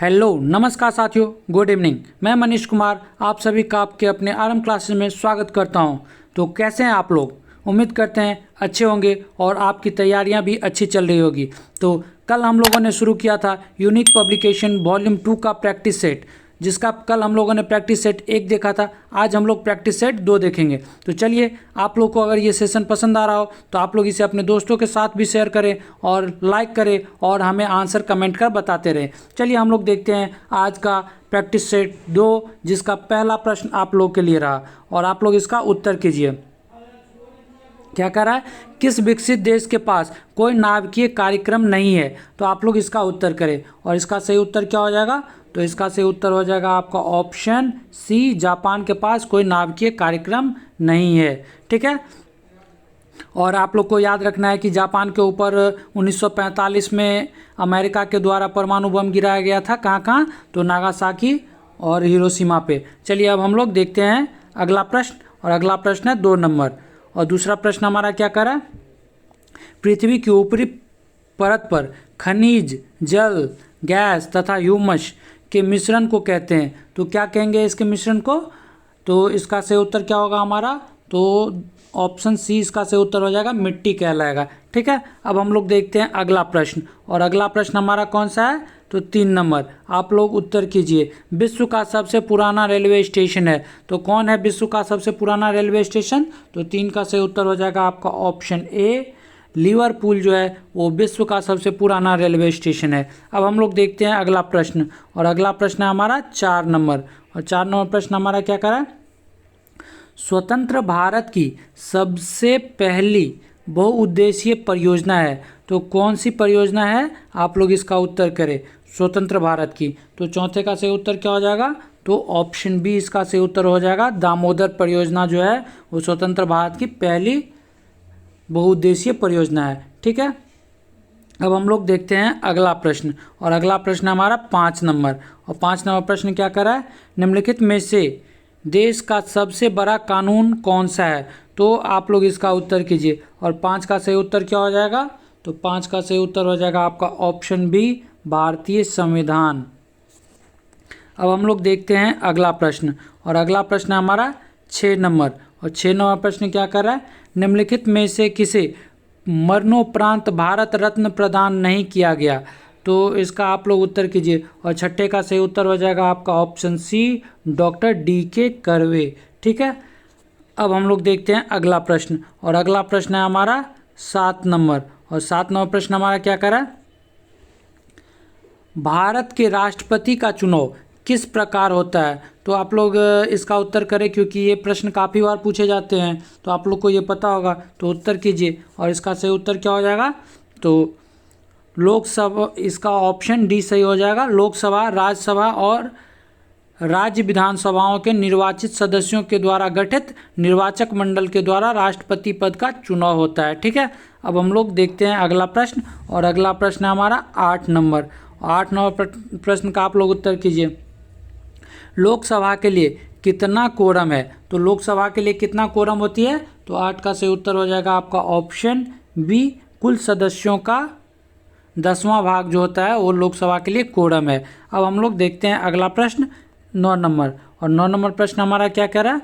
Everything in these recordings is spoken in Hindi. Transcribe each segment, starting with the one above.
हेलो नमस्कार साथियों, गुड इवनिंग। मैं मनीष कुमार आप सभी का आपके अपने आरएम क्लासेस में स्वागत करता हूं। तो कैसे हैं आप लोग? उम्मीद करते हैं अच्छे होंगे और आपकी तैयारियां भी अच्छी चल रही होगी। तो कल हम लोगों ने शुरू किया था यूनिक पब्लिकेशन वॉल्यूम 2 का प्रैक्टिस सेट, जिसका कल हम लोगों ने प्रैक्टिस सेट 1 देखा था। आज हम लोग प्रैक्टिस सेट 2 देखेंगे। तो चलिए, आप लोग को अगर ये सेशन पसंद आ रहा हो तो आप लोग इसे अपने दोस्तों के साथ भी शेयर करें और लाइक करें और हमें आंसर कमेंट कर बताते रहें। चलिए हम लोग देखते हैं आज का प्रैक्टिस सेट 2, जिसका पहला प्रश्न आप लोग के लिए रहा और आप लोग इसका उत्तर कीजिए। क्या कह रहा है? किस विकसित देश के पास कोई नाभिकीय कार्यक्रम नहीं है? तो आप लोग इसका उत्तर करें और इसका सही उत्तर क्या हो जाएगा? तो इसका सही उत्तर हो जाएगा आपका ऑप्शन सी, जापान के पास कोई नाभिकीय कार्यक्रम नहीं है। ठीक है, और आप लोग को याद रखना है कि जापान के ऊपर 1945 में अमेरिका के द्वारा परमाणु बम गिराया गया था। कहाँ कहाँ? तो नागासाकी और हिरोशिमा पे। चलिए अब हम लोग देखते हैं अगला प्रश्न, और अगला प्रश्न है 2 नंबर। और दूसरा प्रश्न हमारा क्या कर रहा है? पृथ्वी की ऊपरी परत पर खनिज, जल, गैस तथा ह्यूमस के मिश्रण को कहते हैं। तो क्या कहेंगे इसके मिश्रण को? तो इसका सही उत्तर क्या होगा हमारा? तो ऑप्शन सी इसका सही उत्तर हो जाएगा, मिट्टी कहलाएगा। ठीक है, अब हम लोग देखते हैं अगला प्रश्न, और अगला प्रश्न हमारा कौन सा है? तो 3 नंबर। आप लोग उत्तर कीजिए। विश्व का सबसे पुराना रेलवे स्टेशन है, तो कौन है विश्व का सबसे पुराना रेलवे स्टेशन? तो 3 का सही उत्तर हो जाएगा आपका ऑप्शन ए, लिवरपूल जो है वो विश्व का सबसे पुराना रेलवे स्टेशन है। अब हम लोग देखते हैं अगला प्रश्न, और अगला प्रश्न है हमारा 4 नंबर। और 4 नंबर प्रश्न हमारा क्या करा है? स्वतंत्र भारत की सबसे पहली बहुउद्देशीय परियोजना है, तो कौन सी परियोजना है? आप लोग इसका उत्तर करें। स्वतंत्र भारत की, तो चौथे का सही उत्तर क्या हो जाएगा? तो ऑप्शन बी इसका सही उत्तर हो जाएगा। दामोदर परियोजना जो है वो स्वतंत्र भारत की पहली बहुउद्देशीय परियोजना है। ठीक है, अब हम लोग देखते हैं अगला प्रश्न, और अगला प्रश्न हमारा 5 नंबर। और 5 नंबर प्रश्न क्या कर रहा है? निम्नलिखित में से देश का सबसे बड़ा कानून कौन सा है? तो आप लोग इसका उत्तर कीजिए। और 5 का सही उत्तर क्या हो जाएगा? तो 5 का सही उत्तर हो जाएगा आपका ऑप्शन बी, भारतीय संविधान। अब हम लोग देखते हैं अगला प्रश्न, और अगला प्रश्न हमारा 6 नंबर। और 6 नंबर प्रश्न क्या कर रहा है? निम्नलिखित में से किसे मरणोपरांत भारत रत्न प्रदान नहीं किया गया? तो इसका आप लोग उत्तर कीजिए। और छठे का सही उत्तर हो जाएगा आपका option C, doctor D K. Karve. ठीक है, अब हम लोग देखते हैं अगला प्रश्न, और अगला प्रश्न है हमारा 7 नंबर। और 7 नंबर प्रश्न हमारा क्या कर रहा है? भारत के राष्ट्रपति का चुनाव किस प्रकार होता है? तो आप लोग इसका उत्तर करें, क्योंकि ये प्रश्न काफ़ी बार पूछे जाते हैं, तो आप लोग को ये पता होगा। तो उत्तर कीजिए, और इसका सही उत्तर क्या हो जाएगा? तो लोकसभा, इसका ऑप्शन डी सही हो जाएगा। लोकसभा, राज्यसभा और राज्य विधानसभाओं के निर्वाचित सदस्यों के द्वारा गठित निर्वाचक मंडल के द्वारा राष्ट्रपति पद का चुनाव होता है। ठीक है, अब हम लोग देखते हैं अगला प्रश्न, और अगला प्रश्न है हमारा 8 नंबर। 8 नंबर प्रश्न का आप लोग उत्तर कीजिए। लोकसभा के लिए कितना कोरम है? तो लोकसभा के लिए कितना कोरम होती है? तो 8 का सही उत्तर हो जाएगा आपका ऑप्शन बी, कुल सदस्यों का 10वां भाग जो होता है वो लोकसभा के लिए कोरम है। अब हम लोग देखते हैं अगला प्रश्न 9 नंबर। और 9 नंबर प्रश्न हमारा क्या कह रहा है?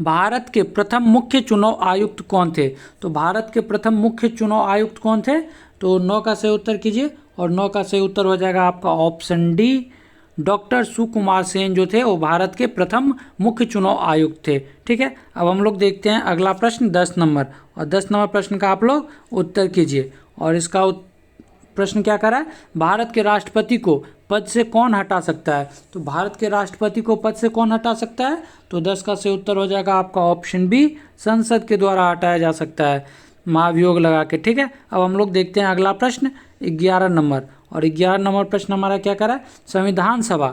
भारत के प्रथम मुख्य चुनाव आयुक्त कौन थे? तो भारत के प्रथम मुख्य चुनाव आयुक्त कौन थे? तो 9 का सही उत्तर कीजिए, और 9 का सही उत्तर हो जाएगा आपका option D, doctor Sukumar Sen जो थे वो भारत के प्रथम मुख्य चुनाव आयुक्त थे। ठीक है, अब हम लोग देखते हैं अगला प्रश्न 10 नंबर। और 10 नंबर प्रश्न का आप लोग उत्तर कीजिए, और इसका प्रश्न क्या कर रहा है? भारत के राष्ट्रपति को पद से कौन हटा सकता है? तो भारत के राष्ट्रपति को पद से कौन हटा सकता है? तो 10 का सही उत्तर हो जाएगा आपका ऑप्शन बी, संसद के द्वारा हटाया जा सकता है, महाभियोग लगा के। ठीक है, अब हम लोग देखते हैं अगला प्रश्न 11 नंबर। और 11 नंबर प्रश्न हमारा क्या कर रहा है? संविधान सभा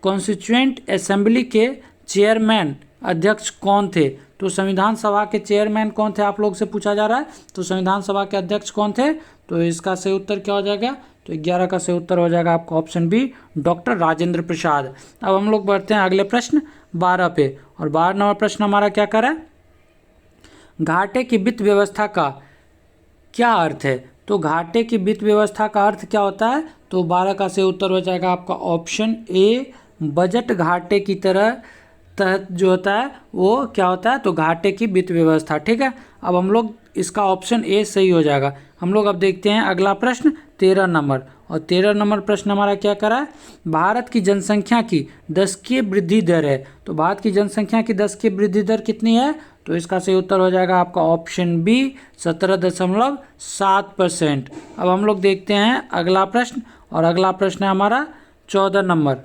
कॉन्स्टिट्यूएंट असेंबली के चेयरमैन अध्यक्ष कौन थे? तो संविधान सभा के चेयरमैन कौन थे आप लोग से पूछा जा रहा है। तो संविधान सभा के अध्यक्ष कौन थे? तो इसका सही उत्तर क्या हो जाएगा? तो 11 का सही उत्तर हो जाएगा आपका option B, doctor Rajendra Prasad. अब हम लोग बढ़ते हैं अगले प्रश्न 12 पे, और 12 नंबर प्रश्न हमारा क्या कर रहा है? घाटे की वित्त व्यवस्था का क्या अर्थ है? तो घाटे की वित्त व्यवस्था का अर्थ क्या होता है? तो 12 का सही उत्तर हो जाएगा आपका ऑप्शन ए, बजट घाटे की तहत जो होता है वो क्या होता है? तो घाटे की वित्त व्यवस्था। ठीक है, अब हम लोग इसका ऑप्शन ए सही हो जाएगा। हम लोग अब देखते हैं अगला प्रश्न 13 नंबर, और 13 नंबर प्रश्न हमारा क्या करा है? भारत की जनसंख्या की 10कीय वृद्धि दर है। तो भारत की जनसंख्या की 10कीय वृद्धि दर कितनी है? तो इसका सही उत्तर हो जाएगा आपका ऑप्शन बी, 17.7%। अब हम लोग देखते हैं अगला प्रश्न, और अगला प्रश्न है हमारा 14 नंबर।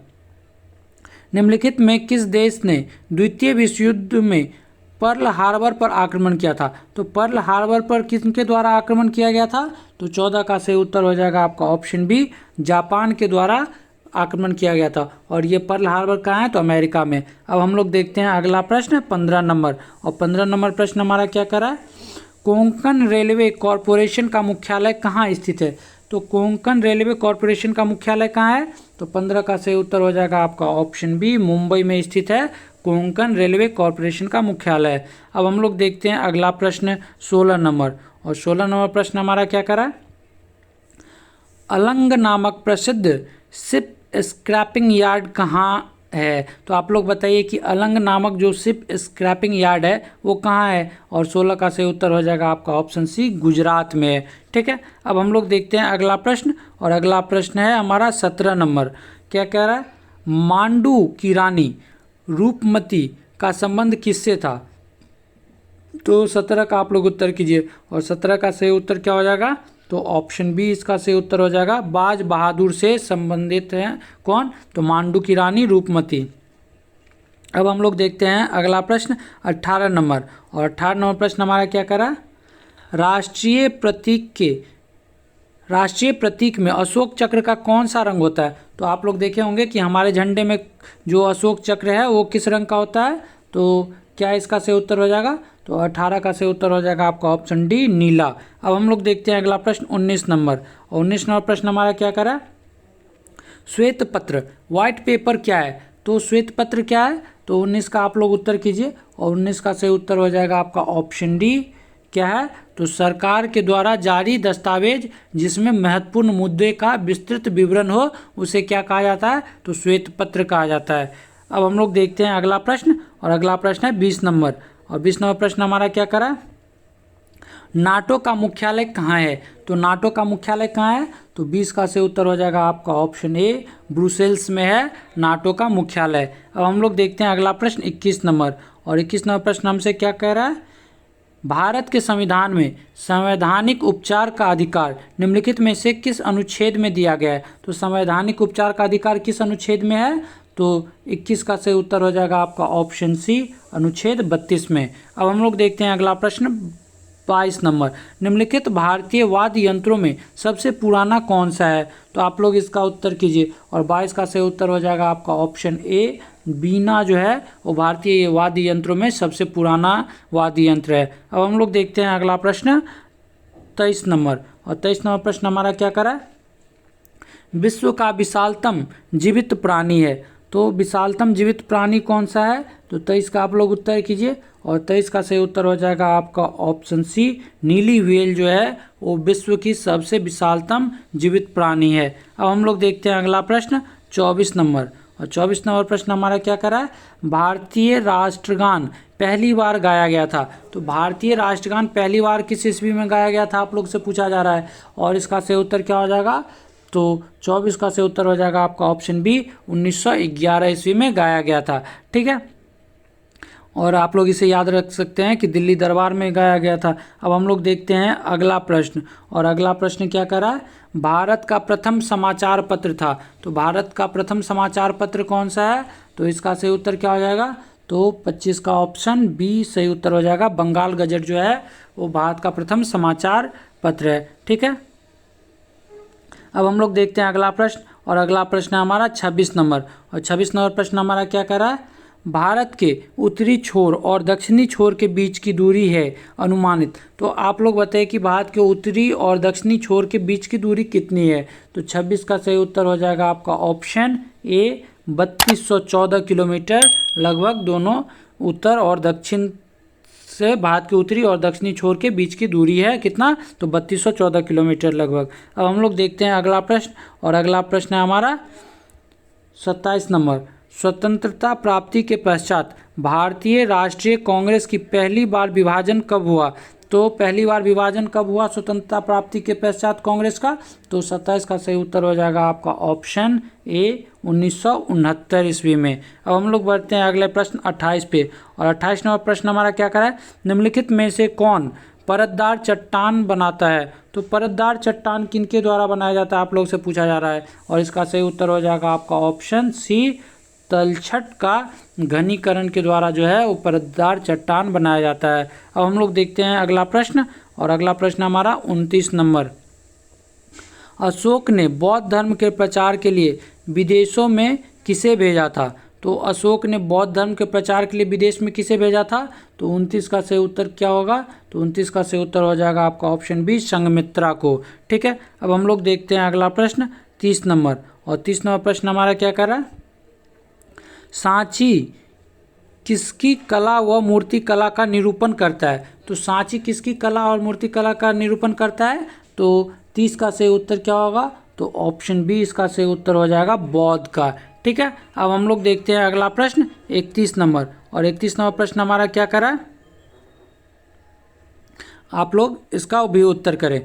निम्नलिखित में किस देश ने द्वितीय विश्व युद्ध में पर्ल हार्बर पर आक्रमण किया था? तो पर्ल हार्बर पर किसके द्वारा आक्रमण किया गया था? तो 14 का सही उत्तर हो जाएगा आपका ऑप्शन बी, जापान के द्वारा आक्रमण किया गया था। और ये पर्ल हार्बर कहाँ है? तो अमेरिका में। अब हम लोग देखते हैं अगला प्रश्न 15 नंबर, और 15 नंबर प्रश्न हमारा क्या करा है? कोंकण रेलवे कॉरपोरेशन का मुख्यालय कहाँ स्थित है? तो कोंकण रेलवे कॉरपोरेशन का मुख्यालय कहाँ है? तो 15 का सही उत्तर हो जाएगा आपका ऑप्शन बी, मुंबई में स्थित है कोंकण रेलवे कॉरपोरेशन का मुख्यालय। अब हम लोग देखते हैं अगला प्रश्न 16 नंबर, और 16 नंबर प्रश्न हमारा क्या करा? अलंग नामक प्रसिद्ध शिप स्क्रैपिंग यार्ड कहाँ है? तो आप लोग बताइए कि अलंग नामक जो शिप स्क्रैपिंग यार्ड है वो कहाँ है? और 16 का सही उत्तर हो जाएगा आपका ऑप्शन सी, गुजरात में है। ठीक है, अब हम लोग देखते हैं अगला प्रश्न, और अगला प्रश्न है हमारा 17 नंबर। क्या कह रहा है? मांडू की रानी रूपमती का संबंध किससे था? तो 17 का आप लोग उत्तर कीजिए, और 17 का सही उत्तर क्या हो जाएगा? तो ऑप्शन बी इसका सही उत्तर हो जाएगा, बाज बहादुर से संबंधित हैं। कौन? तो मांडू की रानी रूपमती। अब हम लोग देखते हैं अगला प्रश्न 18 नंबर, और 18 नंबर प्रश्न हमारा क्या करा? राष्ट्रीय प्रतीक में अशोक चक्र का कौन सा रंग होता है? तो आप लोग देखे होंगे कि हमारे झंडे में जो अशोक चक्र है वो किस रंग का होता है? तो क्या इसका सही उत्तर हो जाएगा? तो 18 का सही उत्तर हो जाएगा आपका ऑप्शन डी, नीला। अब हम लोग देखते हैं अगला प्रश्न 19 नंबर, और 19 नंबर प्रश्न हमारा क्या करा? श्वेत पत्र व्हाइट पेपर क्या है? तो श्वेत पत्र क्या है? तो 19 का आप लोग उत्तर कीजिए, और 19 का सही उत्तर हो जाएगा आपका ऑप्शन डी, क्या है? तो सरकार के द्वारा जारी दस्तावेज जिसमें महत्वपूर्ण मुद्दे का विस्तृत विवरण हो उसे क्या कहा जाता है? तो श्वेत पत्र कहा जाता है। अब हम लोग देखते हैं अगला प्रश्न, और अगला प्रश्न है 20 नंबर, और 20 नंबर प्रश्न हमारा क्या करा? नाटो का मुख्यालय कहाँ है? तो नाटो का मुख्यालय कहाँ है? तो 20 का सही उत्तर हो जाएगा आपका ऑप्शन ए, ब्रुसेल्स में है नाटो का मुख्यालय। अब हम लोग देखते हैं अगला प्रश्न 21 नंबर, और 21 नंबर प्रश्न हमसे क्या कह रहा है? भारत के संविधान में संवैधानिक उपचार का अधिकार निम्नलिखित में से किस अनुच्छेद में दिया गया है? तो संवैधानिक उपचार का अधिकार किस अनुच्छेद में है? तो 21 का सही उत्तर हो जाएगा आपका ऑप्शन सी, अनुच्छेद 32 में। अब हम लोग देखते हैं अगला प्रश्न 22 नंबर। निम्नलिखित भारतीय वाद्य यंत्रों में सबसे पुराना कौन सा है? तो आप लोग इसका उत्तर कीजिए, और 22 का सही उत्तर हो जाएगा आपका ऑप्शन ए, बीना जो है वो भारतीय वाद्य यंत्रों में सबसे पुराना वाद्य यंत्र है। अब हम लोग देखते हैं अगला प्रश्न 23 नंबर, और 23 नंबर प्रश्न हमारा क्या करा? विश्व का विशालतम जीवित प्राणी है। तो विशालतम जीवित प्राणी कौन सा है? तो 23 का आप लोग उत्तर कीजिए, और 23 का सही उत्तर हो जाएगा आपका ऑप्शन सी, नीली व्हेल जो है वो विश्व की सबसे विशालतम जीवित प्राणी है। अब हम लोग देखते हैं अगला प्रश्न 24 नंबर, और 24 नंबर प्रश्न हमारा क्या करा है? भारतीय राष्ट्रगान पहली बार गाया गया था। तो भारतीय राष्ट्रगान पहली बार किस ईस्वी में गाया गया था आप लोग से पूछा जा रहा है, और इसका सही उत्तर क्या हो जाएगा? तो 24 का सही उत्तर हो जाएगा आपका ऑप्शन बी, 1911 ईस्वी में गाया गया था। ठीक है, और आप लोग इसे याद रख सकते हैं कि दिल्ली दरबार में गाया गया था। अब हम लोग देखते हैं अगला प्रश्न, और अगला प्रश्न क्या कर रहा है? भारत का प्रथम समाचार पत्र था। तो भारत का प्रथम समाचार पत्र कौन सा है? तो इसका सही उत्तर क्या हो जाएगा? तो 25 का ऑप्शन बी सही उत्तर हो जाएगा, बंगाल गजट जो है वो भारत का प्रथम समाचार पत्र है। ठीक है, अब हम लोग देखते हैं अगला प्रश्न, और अगला प्रश्न है हमारा 26 नंबर, और 26 नंबर प्रश्न हमारा क्या कर रहा है? भारत के उत्तरी छोर और दक्षिणी छोर के बीच की दूरी है अनुमानित। तो आप लोग बताइए कि भारत के उत्तरी और दक्षिणी छोर के बीच की दूरी कितनी है? तो 26 का सही उत्तर हो जाएगा आपका ऑप्शन ए, 3214 किलोमीटर लगभग दोनों उत्तर और दक्षिण से भारत के उत्तरी और दक्षिणी छोर के बीच की दूरी है कितना, तो 3214 किलोमीटर लगभग। अब हम लोग देखते हैं अगला प्रश्न, और अगला प्रश्न है हमारा 27 नंबर। स्वतंत्रता प्राप्ति के पश्चात भारतीय राष्ट्रीय कांग्रेस की पहली बार विभाजन कब हुआ? तो पहली बार विभाजन कब हुआ स्वतंत्रता प्राप्ति के पश्चात कांग्रेस का? तो 27 का सही उत्तर हो जाएगा आपका ऑप्शन ए 1969 ईस्वी में। अब हम लोग बढ़ते हैं अगले प्रश्न 28 पे, और 28 नंबर प्रश्न हमारा क्या करा है, निम्नलिखित में से कौन परतदार चट्टान बनाता है? तो परतदार चट्टान किनके द्वारा बनाया जाता है आप लोग से पूछा जा रहा है, और इसका सही उत्तर हो जाएगा आपका ऑप्शन सी, तलछट का घनीकरण के द्वारा जो है वो परतदार चट्टान बनाया जाता है। अब हम लोग देखते हैं अगला प्रश्न, और अगला प्रश्न हमारा 29 नंबर। अशोक ने बौद्ध धर्म के प्रचार के लिए विदेशों में किसे भेजा था? तो अशोक ने बौद्ध धर्म के प्रचार के लिए विदेश में किसे भेजा था? तो 29 का सही उत्तर क्या होगा? तो 29 का सही उत्तर हो जाएगा आपका ऑप्शन बी, संघमित्रा को। ठीक है, अब हम लोग देखते हैं अगला प्रश्न 30 नंबर, और 30 नंबर प्रश्न हमारा क्या कर रहा है, सांची किसकी कला व मूर्ति कला का निरूपण करता है? तो सांची किसकी कला और मूर्ति कला का निरूपण करता है? तो 30 का सही उत्तर क्या होगा? तो ऑप्शन बी इसका सही उत्तर हो जाएगा बौद्ध का। ठीक है, अब हम लोग देखते हैं अगला प्रश्न 31 नंबर, और 31 नंबर प्रश्न हमारा क्या करा है, आप लोग इसका भी उत्तर करें।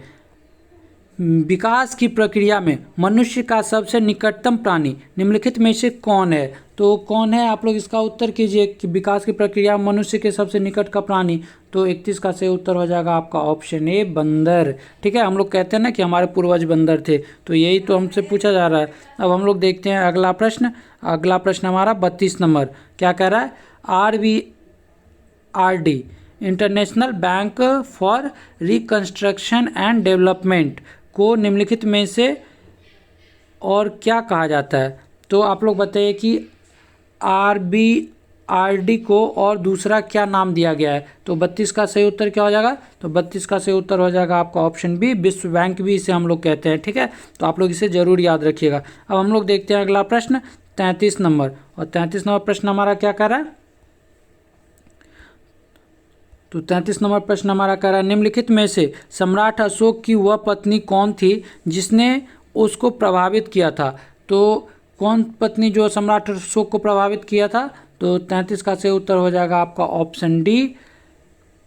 विकास की प्रक्रिया में मनुष्य का सबसे निकटतम प्राणी निम्नलिखित में से कौन है? तो कौन है आप लोग इसका उत्तर कीजिए कि विकास की प्रक्रिया में मनुष्य के सबसे निकट का प्राणी। तो 31 का सही उत्तर हो जाएगा आपका ऑप्शन ए, बंदर। ठीक है, हम लोग कहते हैं ना कि हमारे पूर्वज बंदर थे, तो यही तो हमसे पूछा जा रहा है। अब हम लोग देखते हैं अगला प्रश्न। अगला प्रश्न हमारा 32 नंबर क्या कह रहा है, RBRD international bank for reconstruction and development को निम्नलिखित में से और क्या कहा जाता है? तो आप लोग बताइए कि RBRD को और दूसरा क्या नाम दिया गया है? तो 32 का सही उत्तर क्या हो जाएगा? तो 32 का सही उत्तर हो जाएगा आपका ऑप्शन बी, विश्व बैंक भी इसे हम लोग कहते हैं। ठीक है, तो आप लोग इसे जरूर याद रखिएगा। अब हम लोग देखते हैं अगला प्रश्न 33 नंबर, और 33 नंबर प्रश्न हमारा क्या कर रहा है, तो 33 नंबर प्रश्न हमारा कह रहा है, निम्नलिखित में से सम्राट अशोक की वह पत्नी कौन थी जिसने उसको प्रभावित किया था? तो कौन पत्नी जो सम्राट अशोक को प्रभावित किया था? तो 33 का सही उत्तर हो जाएगा आपका ऑप्शन डी,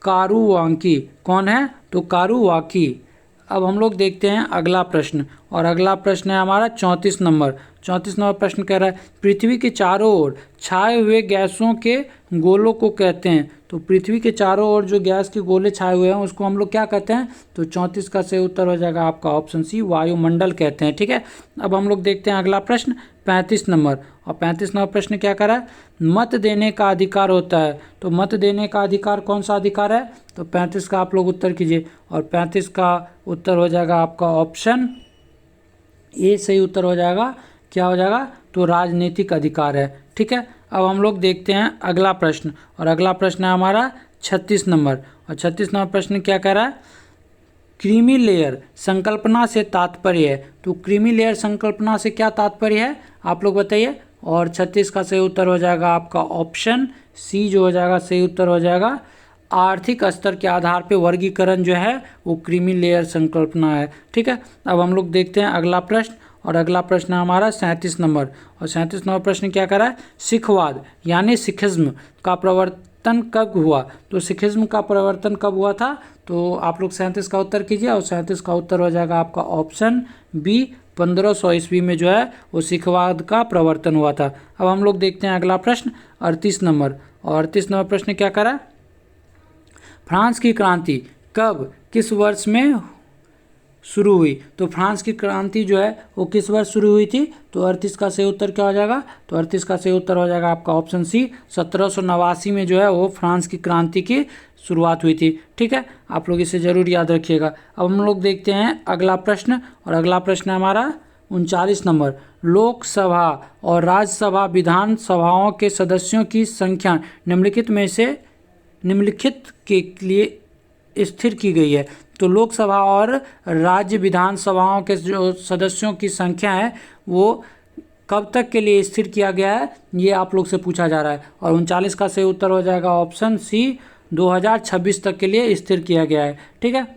कारुवाकी। कौन है? तो कारुवाकी। अब हम लोग देखते हैं अगला प्रश्न, और अगला प्रश्न है हमारा 34 नंबर। 34 नंबर प्रश्न कह रहा है, पृथ्वी के चारों ओर छाए हुए गैसों के गोलों को कहते हैं? तो पृथ्वी के चारों ओर जो गैस के गोले छाए हुए हैं उसको हम लोग क्या कहते हैं? तो 34 का सही उत्तर हो जाएगा आपका ऑप्शन सी, वायुमंडल कहते हैं। ठीक है, अब हम लोग देखते हैं अगला प्रश्न 35 नंबर, और 35 नंबर प्रश्न क्या कर रहा है, मत देने का अधिकार होता है। तो मत देने का अधिकार कौन सा अधिकार है? तो 35 का आप लोग उत्तर कीजिए, और 35 का उत्तर हो जाएगा आपका ऑप्शन ए सही उत्तर हो जाएगा। क्या हो जाएगा? तो राजनीतिक अधिकार है। ठीक है, अब हम लोग देखते हैं अगला प्रश्न, और अगला प्रश्न है हमारा 36 नंबर, और 36 नंबर प्रश्न क्या कह रहा है, क्रीमी लेयर संकल्पना से तात्पर्य है? तो क्रीमी लेयर संकल्पना से क्या तात्पर्य है आप लोग बताइए, और 36 का सही उत्तर हो जाएगा आपका ऑप्शन सी जो हो जाएगा सही उत्तर हो जाएगा, आर्थिक स्तर के आधार पे वर्गीकरण जो है वो क्रीमी लेयर संकल्पना है। ठीक है, अब हम लोग देखते हैं अगला प्रश्न, और अगला प्रश्न हमारा 37 नंबर, और 37 नंबर प्रश्न क्या कर रहा है, सिखवाद यानी सिखिज्म का प्रवर्तन कब हुआ? तो सिखिज्म का प्रवर्तन कब हुआ था? तो आप लोग 37 का उत्तर कीजिए, और 37 का उत्तर हो जाएगा आपका ऑप्शन बी, 1500 ईस्वी में जो है वो सिखवाद का प्रवर्तन हुआ था। अब हम लोग देखते हैं अगला प्रश्न 38 नंबर, और 38 नंबर प्रश्न क्या कर रहा है, फ्रांस की क्रांति कब किस वर्ष में शुरू हुई? तो फ्रांस की क्रांति जो है वो किस वर्ष शुरू हुई थी? तो 38 का सही उत्तर क्या हो जाएगा? तो 38 का सही उत्तर हो जाएगा आपका ऑप्शन सी, 1789 में जो है वो फ्रांस की क्रांति की शुरुआत हुई थी। ठीक है, आप लोग इसे जरूर याद रखिएगा। अब हम लोग देखते हैं अगला प्रश्न, और अगला प्रश्न है हमारा 39 नंबर, लोकसभा और राज्यसभा विधानसभाओं के सदस्यों की संख्या निम्नलिखित के लिए स्थिर की गई है? तो लोकसभा और राज्य विधानसभाओं के जो सदस्यों की संख्या है वो कब तक के लिए स्थिर किया गया है, ये आप लोग से पूछा जा रहा है। और 39 का सही उत्तर हो जाएगा ऑप्शन सी, 2026 तक के लिए स्थिर किया गया है। ठीक है,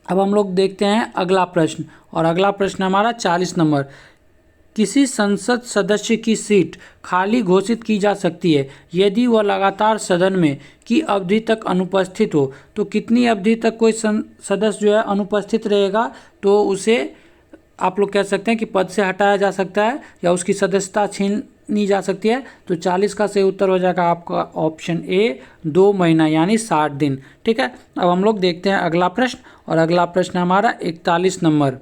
अब हम लोग देखते हैं अगला प्रश्न, और अगला प्रश्न हमारा 40 नंबर। किसी संसद सदस्य की सीट खाली घोषित की जा सकती है यदि वह लगातार सदन में की अवधि तक अनुपस्थित हो। तो कितनी अवधि तक कोई सदस्य जो है अनुपस्थित रहेगा तो उसे आप लोग कह सकते हैं कि पद से हटाया जा सकता है या उसकी सदस्यता छीनी जा सकती है। तो 40 का सही उत्तर हो जाएगा आपका ऑप्शन ए, 2 महीना यानी 60 दिन। ठीक है, अब हम लोग देखते हैं अगला प्रश्न, और अगला प्रश्न हमारा 41 नंबर।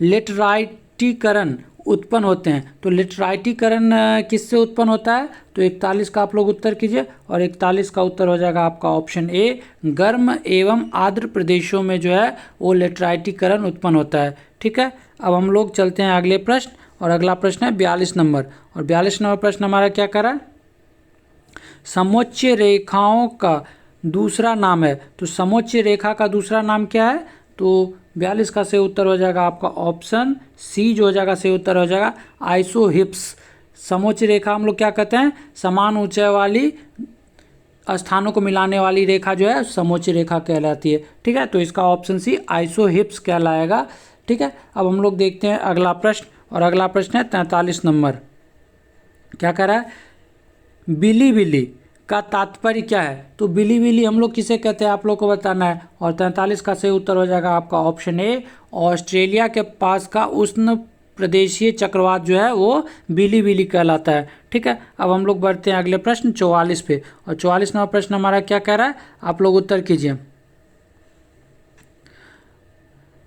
लेटराइटीकरण उत्पन्न होते हैं, तो लेटराइटीकरण किससे उत्पन्न होता है? तो 41 का आप लोग उत्तर कीजिए, और 41 का उत्तर हो जाएगा आपका ऑप्शन ए, गर्म एवं आर्द्र प्रदेशों में जो है वो लेटराइटीकरण उत्पन्न होता है। ठीक है, अब हम लोग चलते हैं अगले प्रश्न, और अगला प्रश्न है 42 नंबर, और 42 नंबर प्रश्न हमारा क्या कर रहा है? समोच्च रेखाओं का दूसरा नाम है, तो समोच्च रेखा का दूसरा नाम क्या है? तो 42 का सही उत्तर हो जाएगा आपका ऑप्शन सी, जो हो जाएगा सही उत्तर हो जाएगा आइसोहिप्स। समोच्च रेखा हम लोग क्या कहते हैं? समान ऊंचाई वाली स्थानों को मिलाने वाली रेखा जो है समोच्च रेखा कहलाती है। ठीक है, तो इसका ऑप्शन सी आइसोहिप्स कहलाएगा। ठीक है, अब हम लोग देखते हैं अगला प्रश्न, और अगला प्रश्न है 43 नंबर। क्या कह रहा है? बिली बिली का तात्पर्य क्या है? तो बिली बिली हम लोग किसे कहते हैं आप लोग को बताना है, और 43 का सही उत्तर हो जाएगा आपका ऑप्शन ए, ऑस्ट्रेलिया के पास का उष्ण प्रदेशीय चक्रवात जो है वो बिली बिली कहलाता है। ठीक है, अब हम लोग बढ़ते हैं अगले प्रश्न 44 पे, और 44 नंबर प्रश्न हमारा क्या कह रहा है? आप लोग उत्तर कीजिए।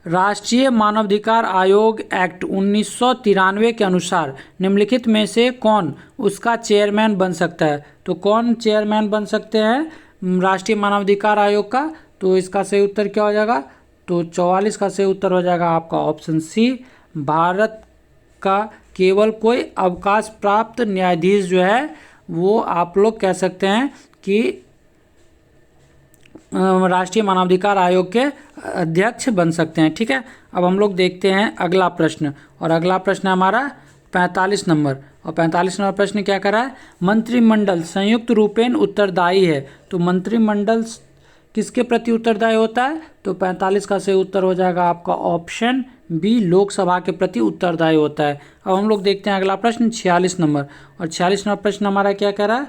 राष्ट्रीय मानवाधिकार आयोग एक्ट 1993 के अनुसार निम्नलिखित में से कौन उसका चेयरमैन बन सकता है? तो कौन चेयरमैन बन सकते हैं राष्ट्रीय मानवाधिकार आयोग का? तो इसका सही उत्तर क्या हो जाएगा? तो 44 का सही उत्तर हो जाएगा आपका ऑप्शन सी, भारत का केवल कोई अवकाश प्राप्त न्यायाधीश जो है वो आप लोग कह सकते हैं कि राष्ट्रीय मानवाधिकार आयोग के अध्यक्ष बन सकते हैं। ठीक है, अब हम लोग देखते हैं अगला प्रश्न, और अगला प्रश्न हमारा 45 नंबर, और 45 नंबर प्रश्न क्या कर रहा है? मंत्रिमंडल संयुक्त रूपेण उत्तरदायी है, तो मंत्रिमंडल किसके प्रति उत्तरदायी होता है? तो 45 का सही उत्तर हो जाएगा आपका ऑप्शन बी, लोकसभा के प्रति उत्तरदायी होता है। अब हम लोग देखते हैं अगला प्रश्न 46 नंबर, और 46 नंबर प्रश्न हमारा क्या कह रहा है?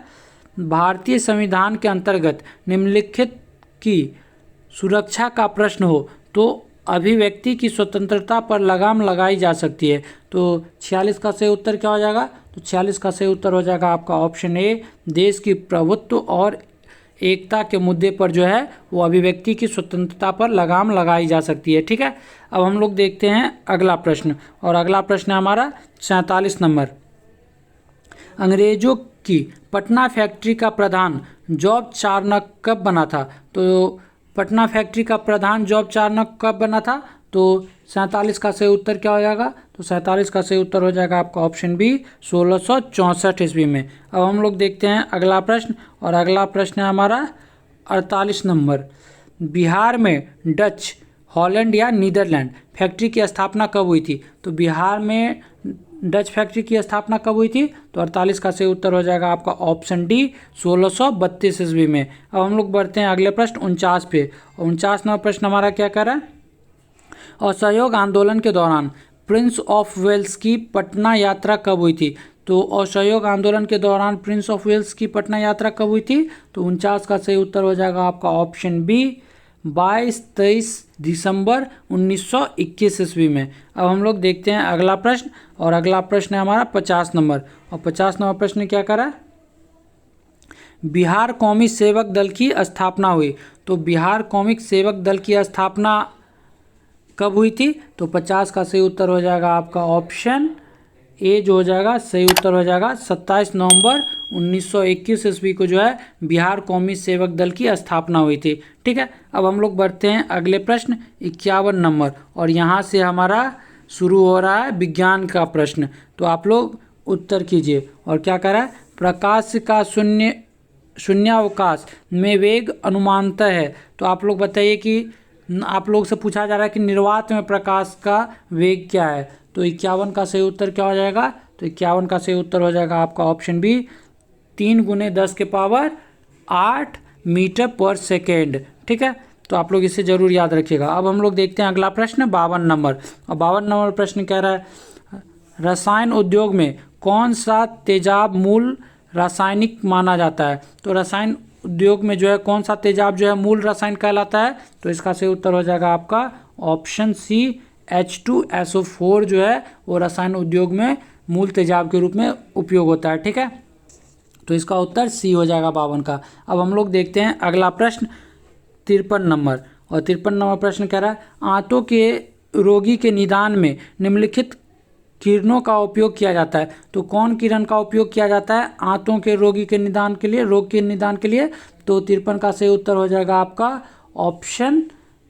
भारतीय संविधान के अंतर्गत निम्नलिखित की सुरक्षा का प्रश्न हो तो अभिव्यक्ति की स्वतंत्रता पर लगाम लगाई जा सकती है। तो 46 का सही उत्तर क्या हो जाएगा? तो 46 का सही उत्तर हो जाएगा आपका ऑप्शन ए, देश की प्रभुत्व और एकता के मुद्दे पर जो है वो अभिव्यक्ति की स्वतंत्रता पर लगाम लगाई जा सकती है। ठीक है, अब हम लोग देखते हैं अगला प्रश्न, और अगला प्रश्न है हमारा 47 नंबर। अंग्रेजों की पटना फैक्ट्री का प्रधान जॉब चार्नक कब बना था? तो पटना फैक्ट्री का प्रधान जॉब चार्नक कब बना था? तो 47 का सही उत्तर क्या हो जाएगा? तो 47 का सही उत्तर हो जाएगा आपका ऑप्शन बी, 1664 ईस्वी में। अब हम लोग देखते हैं अगला प्रश्न, और अगला प्रश्न है हमारा 48 नंबर। बिहार में डच, हॉलैंड या नीदरलैंड फैक्ट्री की स्थापना कब हुई थी? तो बिहार में डच फैक्ट्री की स्थापना कब हुई थी? तो 48 का सही उत्तर हो जाएगा आपका ऑप्शन डी, 1632 ईस्वी में। अब हम लोग बढ़ते हैं अगले प्रश्न 49 पे, और 49 नंबर प्रश्न हमारा क्या कर रहा है? असहयोग आंदोलन के दौरान प्रिंस ऑफ वेल्स की पटना यात्रा कब हुई थी? तो असहयोग आंदोलन के दौरान प्रिंस ऑफ वेल्स की पटना यात्रा कब हुई थी? तो 49 का सही उत्तर हो जाएगा आपका ऑप्शन बी, 22-23 दिसंबर 1921 ईस्वी में। अब हम लोग देखते हैं अगला प्रश्न, और अगला प्रश्न है हमारा 50 नंबर, और 50 नंबर प्रश्न क्या करा है? बिहार कौमी सेवक दल की स्थापना हुई, तो बिहार कौमी सेवक दल की स्थापना कब हुई थी? तो 50 का सही उत्तर हो जाएगा आपका ऑप्शन ए, जो हो जाएगा सही उत्तर हो जाएगा 27 नवंबर 1921 ईस्वी को जो है बिहार कौमी सेवक दल की स्थापना हुई थी। ठीक है, अब हम लोग बढ़ते हैं अगले प्रश्न 51 नंबर, और यहाँ से हमारा शुरू हो रहा है विज्ञान का प्रश्न। तो आप लोग उत्तर कीजिए, और क्या कर रहा है? प्रकाश का शून्यावकाश में वेग अनुमानतः है, तो आप लोग बताइए कि आप लोग से पूछा जा रहा है कि निर्वात में प्रकाश का वेग क्या है? तो 51 का सही उत्तर क्या हो जाएगा? तो 51 का सही उत्तर हो जाएगा आपका ऑप्शन बी, 3 × 10⁸ मीटर पर सेकेंड। ठीक है, तो आप लोग इसे ज़रूर याद रखिएगा। अब हम लोग देखते हैं अगला प्रश्न 52 नंबर। और 52 नंबर प्रश्न कह रहा है रसायन उद्योग में कौन सा तेजाब मूल रासायनिक माना जाता है। तो रसायन उद्योग में जो है कौन सा तेजाब जो है मूल रसायन कहलाता है। तो इसका सही उत्तर हो जाएगा आपका ऑप्शन सी, H2SO4 जो है वो रसायन उद्योग में मूल तेजाब के रूप में उपयोग होता है। ठीक है, तो इसका उत्तर सी हो जाएगा 52 का। अब हम लोग देखते हैं अगला प्रश्न 53 नंबर। और 53 नंबर प्रश्न कह रहा है आंतों के रोगी के निदान में निम्नलिखित किरणों का उपयोग किया जाता है। तो कौन किरण का उपयोग किया जाता है आंतों के रोगी के निदान के लिए, रोग के निदान के लिए। तो 53 का सही उत्तर हो जाएगा आपका ऑप्शन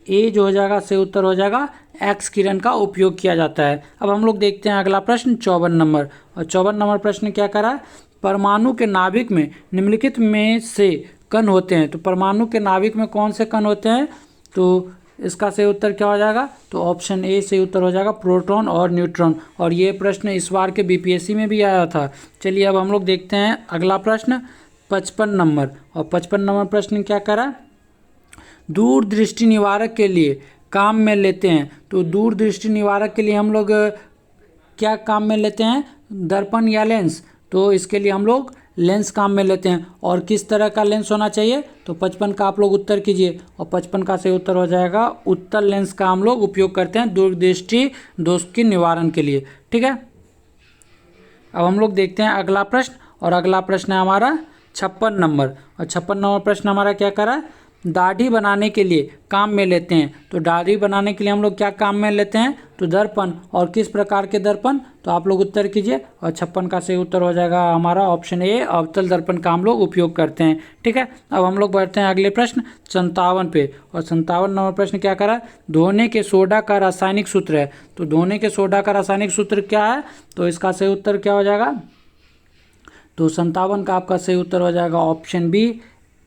ए जो हो जाएगा, सही उत्तर हो जाएगा एक्स किरण का उपयोग किया जाता है। अब हम लोग देखते हैं अगला प्रश्न 54 नंबर। और 54 नंबर प्रश्न क्या करा है परमाणु के नाभिक में निम्नलिखित में से कण होते हैं। तो परमाणु के नाभिक में कौन से कण होते हैं। तो इसका सही उत्तर क्या हो जाएगा। तो ऑप्शन ए सही उत्तर हो जाएगा प्रोटॉन और न्यूट्रॉन। और ये प्रश्न इस बार के बीपीएससी में भी आया था। चलिए अब हम लोग देखते हैं अगला प्रश्न 55 नंबर। और 55 नंबर प्रश्न क्या करा दूर दृष्टि निवारक के लिए काम में लेते हैं। तो दूर दृष्टि निवारक के लिए हम लोग क्या काम में लेते हैं, दर्पण या लेंस। तो इसके लिए हम लोग लेंस काम में लेते हैं। और किस तरह का लेंस होना चाहिए। तो 55 का आप लोग उत्तर कीजिए। और 55 का सही उत्तर हो जाएगा उत्तल लेंस का हम लोग उपयोग करते हैं दूरदृष्टि दोष के निवारण के लिए। ठीक है, अब हम लोग देखते हैं अगला प्रश्न। और अगला प्रश्न है हमारा 56 नंबर। और 56 नंबर प्रश्न हमारा क्या करा दाढ़ी बनाने के लिए काम में लेते हैं। तो दाढ़ी बनाने के लिए हम लोग क्या काम में लेते हैं। तो दर्पण। और किस प्रकार के दर्पण। तो आप लोग उत्तर कीजिए। और 56 का सही उत्तर हो जाएगा हमारा ऑप्शन ए, अवतल दर्पण का हम लोग उपयोग करते हैं। ठीक है, अब हम लोग बढ़ते हैं अगले प्रश्न 57 पे। और 57 नंबर प्रश्न क्या करा धोने के सोडा का रासायनिक सूत्र है। तो धोने के सोडा का रासायनिक सूत्र क्या है। तो इसका सही उत्तर क्या हो जाएगा। तो 57 का आपका सही उत्तर हो जाएगा ऑप्शन बी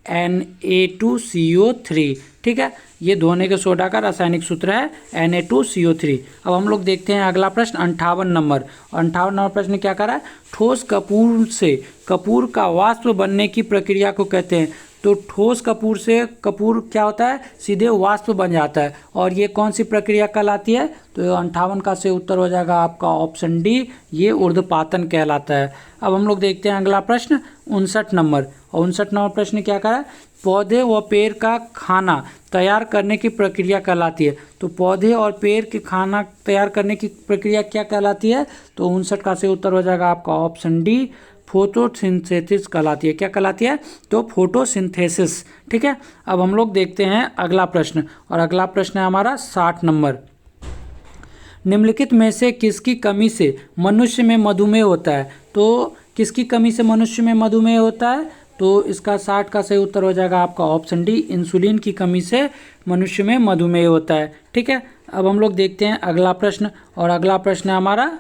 Na2CO3। ठीक है, ये धोने के सोडा का रासायनिक सूत्र है Na2CO3। अब हम लोग देखते हैं अगला प्रश्न 58 नंबर। और 58 नंबर प्रश्न क्या कर रहा है ठोस कपूर से कपूर का वाष्प बनने की प्रक्रिया को कहते हैं। तो ठोस कपूर से कपूर क्या होता है सीधे वाष्प बन जाता है। और ये कौन सी प्रक्रिया कहलाती है। तो 58 का से उत्तर हो जाएगा आपका ऑप्शन डी, ये ऊर्ध्वपातन कहलाता है। अब हम लोग देखते हैं अगला प्रश्न 59 नंबर। और 59 नंबर प्रश्न क्या करा पौधे व पेड़ का खाना तैयार करने की प्रक्रिया कहलाती है। तो पौधे और पेड़ के खाना तैयार करने की प्रक्रिया क्या कहलाती है। तो 59 का से उत्तर हो जाएगा आपका ऑप्शन डी, फोटोसिंथेसिस कहलाती है। क्या कहलाती है। तो फोटोसिंथेसिस। ठीक है, अब हम लोग देखते हैं अगला प्रश्न। और अगला प्रश्न है हमारा 60 नंबर। निम्नलिखित में से किसकी कमी से मनुष्य में मधुमेह होता है। तो किसकी कमी से मनुष्य में मधुमेह होता है। तो इसका 60 का सही उत्तर हो जाएगा आपका ऑप्शन डी, इंसुलिन की कमी से मनुष्य में मधुमेह होता है। ठीक है, अब हम लोग देखते हैं अगला प्रश्न। और अगला प्रश्न है हमारा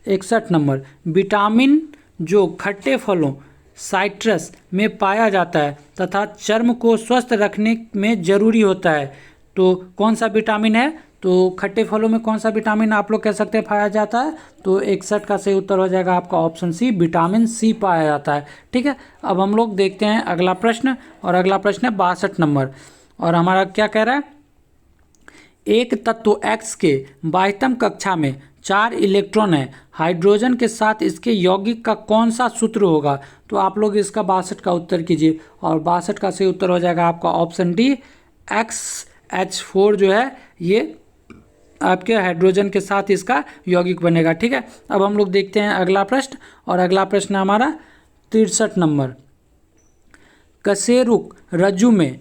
61 नंबर। विटामिन जो खट्टे फलों साइट्रस में पाया जाता है तथा चर्म को स्वस्थ रखने में जरूरी होता है। तो कौन सा विटामिन है। तो खट्टे फलों में कौन सा विटामिन आप लोग कह सकते हैं पाया जाता है। तो 61 का सही उत्तर हो जाएगा आपका ऑप्शन सी, विटामिन सी पाया जाता है। ठीक है, अब हम लोग देखते हैं अगला प्रश्न। और अगला प्रश्न है 62 नंबर। और हमारा क्या कह रहा है एक तत्व X के बाह्यतम कक्षा में 4 इलेक्ट्रॉन है। हाइड्रोजन के साथ इसके यौगिक का कौन सा सूत्र होगा। तो आप लोग इसका 62 का उत्तर कीजिए। और 62 का सही उत्तर हो जाएगा आपका ऑप्शन डी, XH4 जो है ये आपके हाइड्रोजन के साथ इसका यौगिक बनेगा। ठीक है, अब हम लोग देखते हैं अगला प्रश्न। और अगला प्रश्न हमारा 63 नंबर। कशेरुक रज्जु में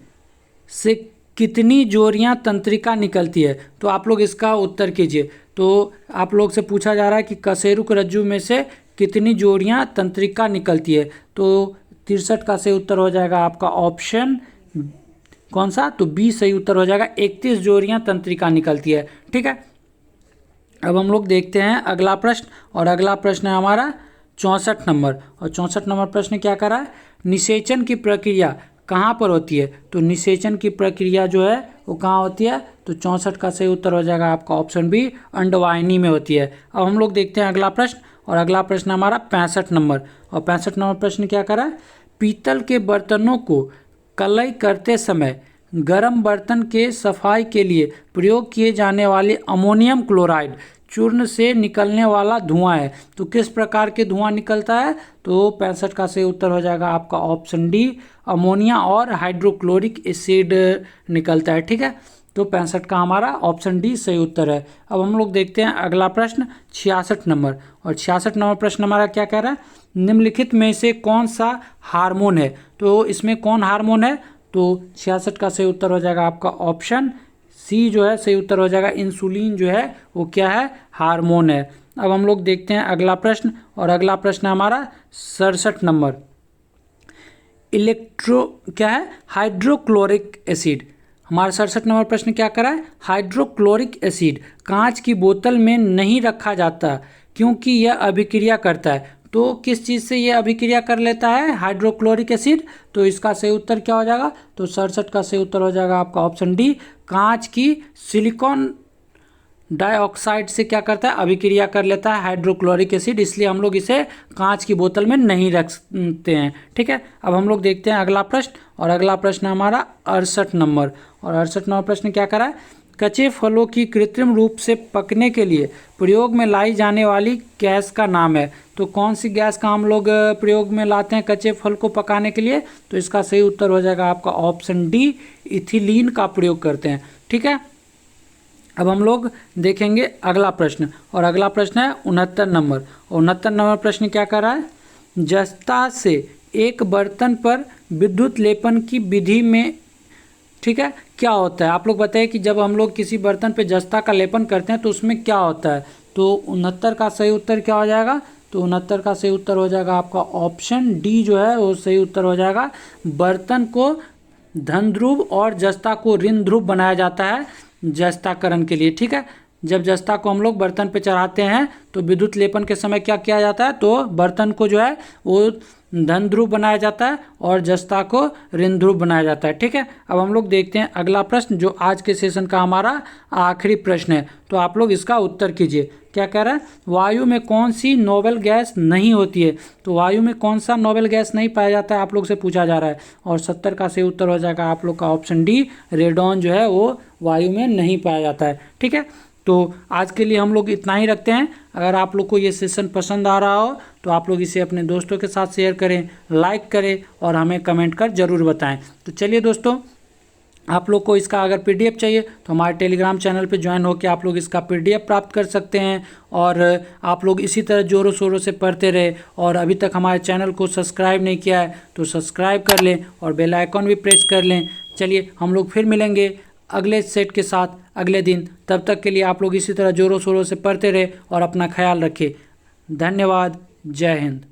से कितनी जोड़ियां तंत्रिका निकलती है। तो आप लोग इसका उत्तर कीजिए। तो आप लोग से पूछा जा रहा है कि कशेरुक रज्जु में से कितनी जोड़ियां तंत्रिका निकलती है। तो 63 का सही उत्तर हो जाएगा आपका ऑप्शन कौन सा। तो बी सही उत्तर हो जाएगा, 31 जोड़ियां तंत्रिका निकलती है। ठीक है, अब हम लोग देखते हैं अगला प्रश्न। और अगला प्रश्न है हमारा 64 नंबर। और 64 नंबर प्रश्न क्या कर रहा है निषेचन की प्रक्रिया कहाँ पर होती है। तो निषेचन की प्रक्रिया जो है वो कहाँ होती है। तो 64 का सही उत्तर हो जाएगा आपका ऑप्शन बी, अंडवाहिनी में होती है। अब हम लोग देखते हैं अगला प्रश्न। और अगला प्रश्न हमारा 65 नंबर। और 65 नंबर प्रश्न क्या करा है, पीतल के बर्तनों को कलई करते समय गर्म बर्तन के सफाई के लिए प्रयोग किए जाने वाले अमोनियम क्लोराइड चूर्ण से निकलने वाला धुआं है। तो किस प्रकार के धुआं निकलता है, तो 65 का सही उत्तर हो जाएगा आपका ऑप्शन डी, अमोनिया और हाइड्रोक्लोरिक एसिड निकलता है। ठीक है, तो 65 का हमारा ऑप्शन डी सही उत्तर है। अब हम लोग देखते हैं अगला प्रश्न 66 नंबर। और 66 नंबर प्रश्न हमारा क्या कह रहा है, निम्नलिखित में से कौन सा हार्मोन है। तो इसमें कौन हार्मोन है, तो 66 का सही उत्तर हो जाएगा आपका ऑप्शन सी जो है सही उत्तर हो जाएगा, इंसुलिन जो है वो क्या है, हार्मोन है। अब हम लोग देखते हैं अगला प्रश्न। और अगला प्रश्न हमारा 67 नंबर, क्या है, हाइड्रोक्लोरिक एसिड। हमारा 67 नंबर प्रश्न क्या करा है, हाइड्रोक्लोरिक एसिड कांच की बोतल में नहीं रखा जाता क्योंकि यह अभिक्रिया करता है। तो किस चीज़ से ये अभिक्रिया कर लेता है हाइड्रोक्लोरिक एसिड, तो इसका सही उत्तर क्या हो जाएगा, तो 67 का सही उत्तर हो जाएगा आपका ऑप्शन डी, कांच की सिलिकॉन डाइऑक्साइड से क्या करता है, अभिक्रिया कर लेता है हाइड्रोक्लोरिक एसिड, इसलिए हम लोग इसे कांच की बोतल में नहीं रखते हैं। ठीक है, अब हम लोग देखते हैं अगला प्रश्न। और अगला प्रश्न हमारा 68 नंबर। और 68 नंबर प्रश्न क्या करा है, कच्चे फलों की कृत्रिम रूप से पकने के लिए प्रयोग में लाई जाने वाली गैस का नाम है। तो कौन सी गैस का हम लोग प्रयोग में लाते हैं कच्चे फल को पकाने के लिए, तो इसका सही उत्तर हो जाएगा आपका ऑप्शन डी, इथिलीन का प्रयोग करते हैं। ठीक है, अब हम लोग देखेंगे अगला प्रश्न। और अगला प्रश्न है 69 नंबर। 69 नंबर प्रश्न क्या कर रहा है, जस्ता से एक बर्तन पर विद्युत लेपन की विधि में, ठीक है, क्या होता है। आप लोग बताइए कि जब हम लोग किसी बर्तन पे जस्ता का लेपन करते हैं तो उसमें क्या होता है। तो 69 का सही उत्तर क्या हो जाएगा, तो 69 का सही उत्तर हो जाएगा आपका ऑप्शन डी जो है वो सही उत्तर हो जाएगा, बर्तन को धन ध्रुव और जस्ता को ऋण ध्रुव बनाया जाता है जस्ताकरण के लिए। ठीक है, जब जस्ता को हम लोग बर्तन पे चढ़ाते हैं तो विद्युत लेपन के समय क्या किया जाता है, तो बर्तन को जो है वो धन ध्रुव बनाया जाता है और जस्ता को ऋण ध्रुव बनाया जाता है। ठीक है, अब हम लोग देखते हैं अगला प्रश्न जो आज के सेशन का हमारा आखिरी प्रश्न है। तो आप लोग इसका उत्तर कीजिए। क्या कह रहा है, वायु में कौन सी नोबेल गैस नहीं होती है। तो वायु में कौन सा नोबेल गैस नहीं पाया जाता है आप लोग से पूछा जा रहा है। और 70 का सही उत्तर हो जाएगा आप लोग का ऑप्शन डी, रेडॉन जो है वो वायु में नहीं पाया जाता है। ठीक है, तो आज के लिए हम लोग इतना ही रखते हैं। अगर आप लोग को ये सेशन पसंद आ रहा हो तो आप लोग इसे अपने दोस्तों के साथ शेयर करें, लाइक करें और हमें कमेंट कर ज़रूर बताएं। तो चलिए दोस्तों, आप लोग को इसका अगर पीडीएफ चाहिए तो हमारे टेलीग्राम चैनल पे ज्वाइन होकर आप लोग इसका पीडीएफ प्राप्त कर सकते हैं। और आप लोग इसी तरह ज़ोरों शोरों से पढ़ते रहे। और अभी तक हमारे चैनल को सब्सक्राइब नहीं किया है तो सब्सक्राइब कर लें और बेल आइकॉन भी प्रेस कर लें। चलिए हम लोग फिर मिलेंगे अगले सेट के साथ अगले दिन। तब तक के लिए आप लोग इसी तरह ज़ोरों शोरों से पढ़ते रहे और अपना ख्याल रखें। धन्यवाद, जय हिंद।